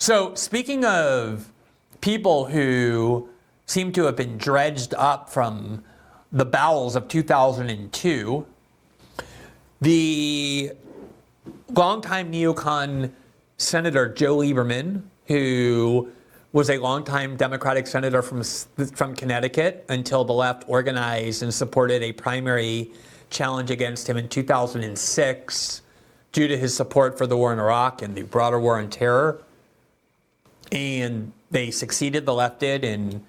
So speaking of people who seem to have been dredged up from the bowels of 2002, the longtime neocon Senator Joe Lieberman, who was a longtime Democratic senator from Connecticut until the left organized and supported a primary challenge against him in 2006 due to his support for the war in Iraq and the broader war on terror. And they succeeded, the left did, in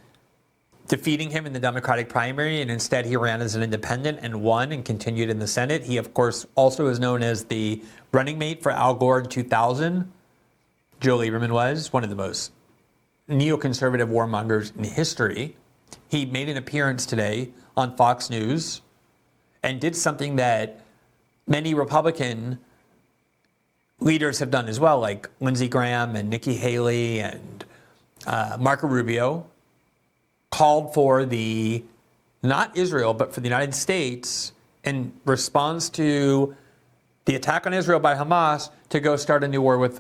defeating him in the Democratic primary, and instead he ran as an independent and won and continued in the Senate. He, of course, also is known as the running mate for Al Gore in 2000. Joe Lieberman was one of the most neoconservative warmongers in history. He made an appearance today on Fox News and did something that many Republican leaders have done as well, like Lindsey Graham and Nikki Haley and Marco Rubio, called for not Israel, but for the United States, in response to the attack on Israel by Hamas, to go start a new war with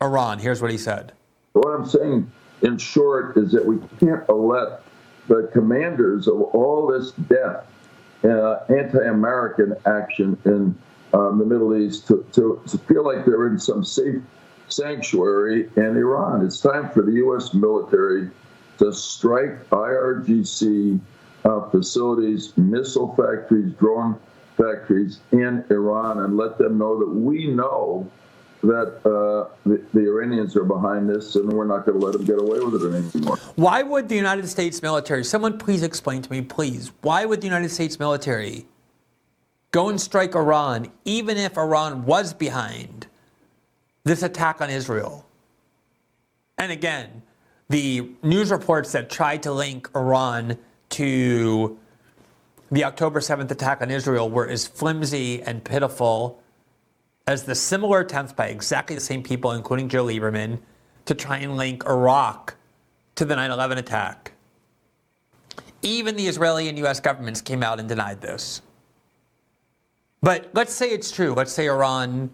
Iran. Here's what he said. What I'm saying, in short, is that we can't let the commanders of all this death, anti-American action in the Middle East to feel like they're in some safe sanctuary in Iran. It's time for the U.S. military to strike IRGC facilities, missile factories, drone factories in Iran, and let them know that we know that the Iranians are behind this, and we're not going to let them get away with it anymore. Why would the United States military, someone please explain to me, please, why would the United States military go and strike Iran, even if Iran was behind this attack on Israel? And again, the news reports that tried to link Iran to the October 7th attack on Israel were as flimsy and pitiful as the similar attempts by exactly the same people, including Joe Lieberman, to try and link Iraq to the 9/11 attack. Even the Israeli and U.S. governments came out and denied this. But let's say it's true. Let's say Iran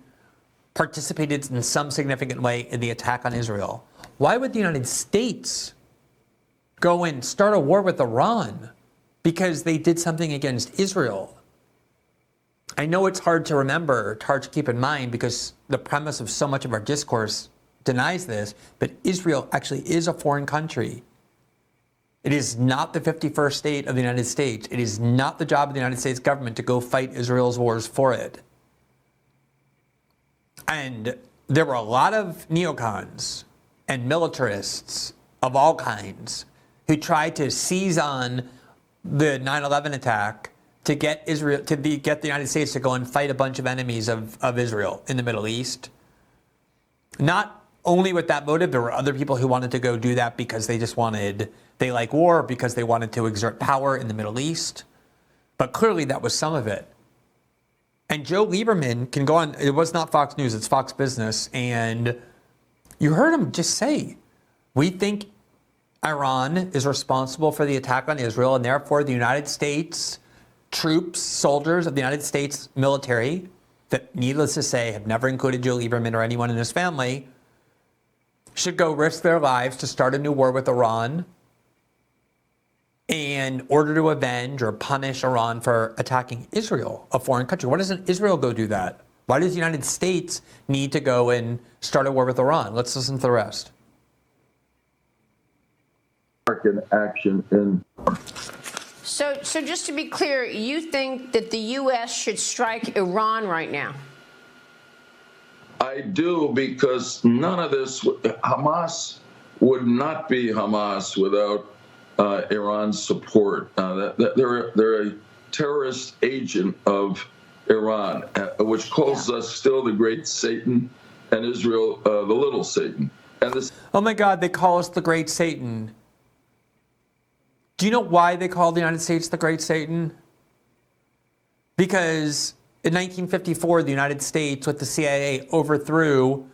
participated in some significant way in the attack on Israel. Why would the United States go and start a war with Iran because they did something against Israel? I know it's hard to remember, it's hard to keep in mind because the premise of so much of our discourse denies this, but Israel actually is a foreign country. It is not the 51st state of the United States. It is not the job of the United States government to go fight Israel's wars for it. And there were a lot of neocons and militarists of all kinds who tried to seize on the 9/11 attack to get Israel, get the United States to go and fight a bunch of enemies of Israel in the Middle East. Not only with that motive, there were other people who wanted to go do that because they like war, because they wanted to exert power in the Middle East. But clearly that was some of it. And Joe Lieberman can go on, it was not Fox News, it's Fox Business, and you heard him just say, we think Iran is responsible for the attack on Israel, and therefore the United States troops, soldiers of the United States military, that needless to say have never included Joe Lieberman or anyone in his family, should go risk their lives to start a new war with Iran in order to avenge or punish Iran for attacking Israel, a foreign country. Why doesn't Israel go do that? Why does the United States need to go and start a war with Iran? Let's listen to the rest. American action in. So just to be clear, you think that the U.S. should strike Iran right now? I do, because none of this, Hamas would not be Hamas without Iran's support. They're a terrorist agent of Iran, which calls us still the great Satan, and Israel the little Satan. And this. Oh my God, they call us the great Satan. Do you know why they call the United States the great Satan? Because in 1954, the United States, with the CIA, overthrew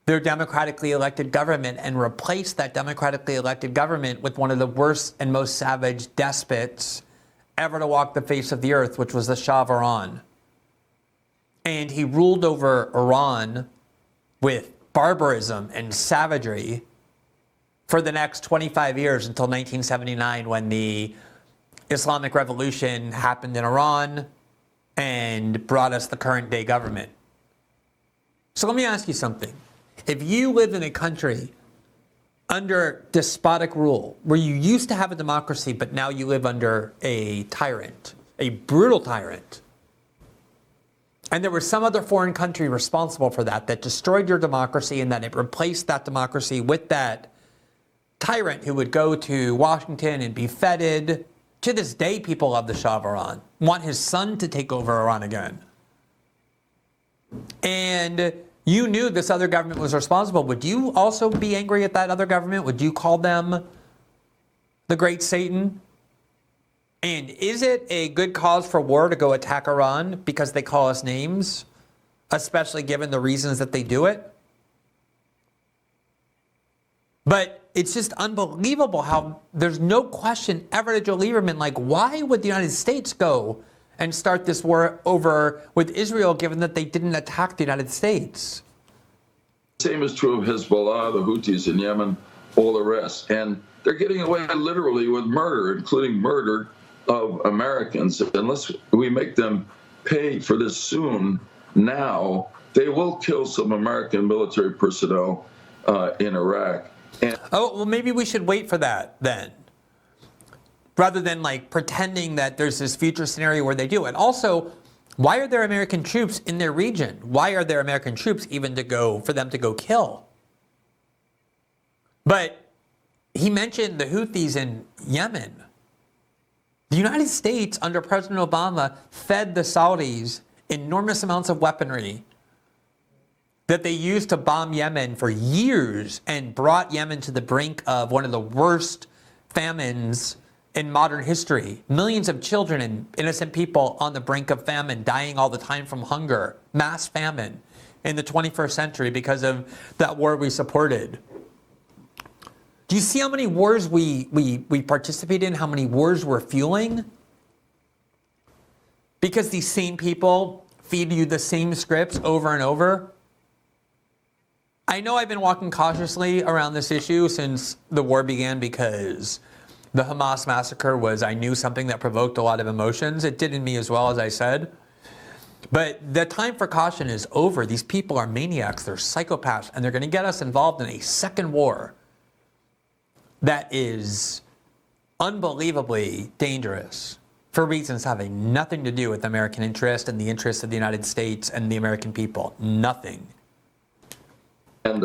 their democratically elected government and replaced that democratically elected government with one of the worst and most savage despots ever to walk the face of the earth, which was the Shah of Iran. And he ruled over Iran with barbarism and savagery for the next 25 years until 1979, when the Islamic Revolution happened in Iran and brought us the current day government. So let me ask you something. If you live in a country under despotic rule, where you used to have a democracy, but now you live under a tyrant, a brutal tyrant, and there was some other foreign country responsible for that, that destroyed your democracy, and then it replaced that democracy with that tyrant who would go to Washington and be feted. To this day, people love the Shah of Iran, want his son to take over Iran again. And you knew this other government was responsible. Would you also be angry at that other government? Would you call them the great Satan? And is it a good cause for war to go attack Iran because they call us names, especially given the reasons that they do it? But it's just unbelievable how there's no question ever to Joe Lieberman, like, why would the United States go and start this war over with Israel, given that they didn't attack the United States? Same is true of Hezbollah, the Houthis in Yemen, all the rest. And they're getting away literally with murder, including murder of Americans. Unless we make them pay for this soon, now, they will kill some American military personnel in Iraq. And well, maybe we should wait for that then, rather than like pretending that there's this future scenario where they do. And also, why are there American troops in their region? Why are there American troops even for them to go kill? But he mentioned the Houthis in Yemen. The United States, under President Obama, fed the Saudis enormous amounts of weaponry that they used to bomb Yemen for years and brought Yemen to the brink of one of the worst famines in modern history. Millions of children and innocent people on the brink of famine, dying all the time from hunger, mass famine in the 21st century because of that war we supported. Do you see how many wars we participate in, how many wars we're fueling? Because these same people feed you the same scripts over and over. I know I've been walking cautiously around this issue since the war began, because the Hamas massacre was, I knew, something that provoked a lot of emotions. It did in me as well, as I said. But the time for caution is over. These people are maniacs, they're psychopaths, and they're going to get us involved in a second war that is unbelievably dangerous for reasons having nothing to do with American interest and the interests of the United States and the American people. Nothing. And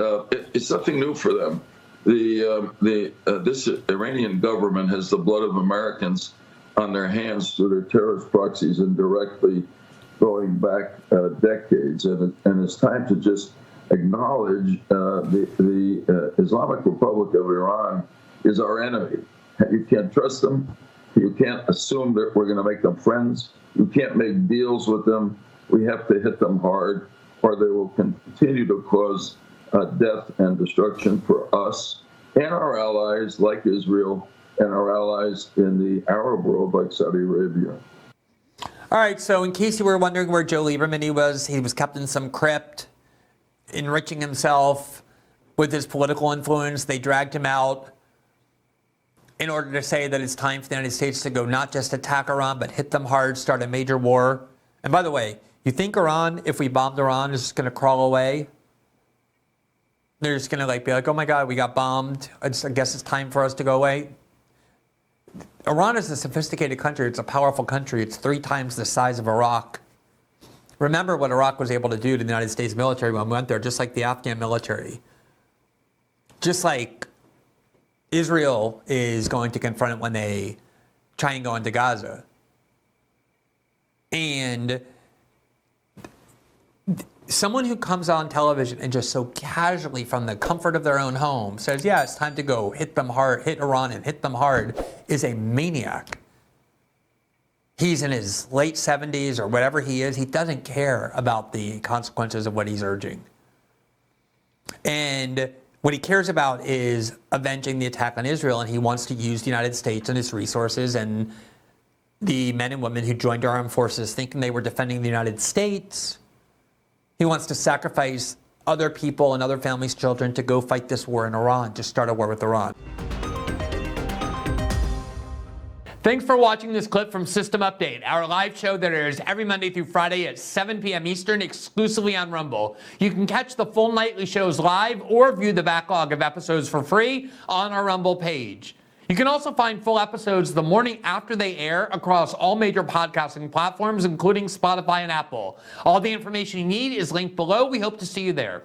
it's nothing new for them. This Iranian government has the blood of Americans on their hands through their terrorist proxies and directly going back decades. And it's time to just acknowledge the Islamic Republic of Iran is our enemy. You can't trust them. You can't assume that we're going to make them friends. You can't make deals with them. We have to hit them hard, or they will continue to cause death and destruction for us and our allies like Israel and our allies in the Arab world like Saudi Arabia. All right, so in case you were wondering where Joe Lieberman he was kept in some crypt, enriching himself with his political influence. They dragged him out in order to say that it's time for the United States to go not just attack Iran, but hit them hard, start a major war. And by the way, you think Iran, if we bombed Iran, is just going to crawl away? They're just going to be like, oh my God, we got bombed. I guess it's time for us to go away. Iran is a sophisticated country. It's a powerful country. It's 3 times the size of Iraq. Remember what Iraq was able to do to the United States military when we went there, just like the Afghan military. Just like Israel is going to confront it when they try and go into Gaza. And someone who comes on television and just so casually from the comfort of their own home says, yeah, it's time to go hit them hard, hit Iran and hit them hard, is a maniac. He's in his late 70s or whatever he is. He doesn't care about the consequences of what he's urging. And what he cares about is avenging the attack on Israel, and he wants to use the United States and its resources and the men and women who joined our armed forces thinking they were defending the United States. He wants to sacrifice other people and other families' children to go fight this war in Iran, to start a war with Iran. Thanks for watching this clip from System Update, our live show that airs every Monday through Friday at 7 p.m. Eastern exclusively on Rumble. You can catch the full nightly shows live or view the backlog of episodes for free on our Rumble page. You can also find full episodes the morning after they air across all major podcasting platforms, including Spotify and Apple. All the information you need is linked below. We hope to see you there.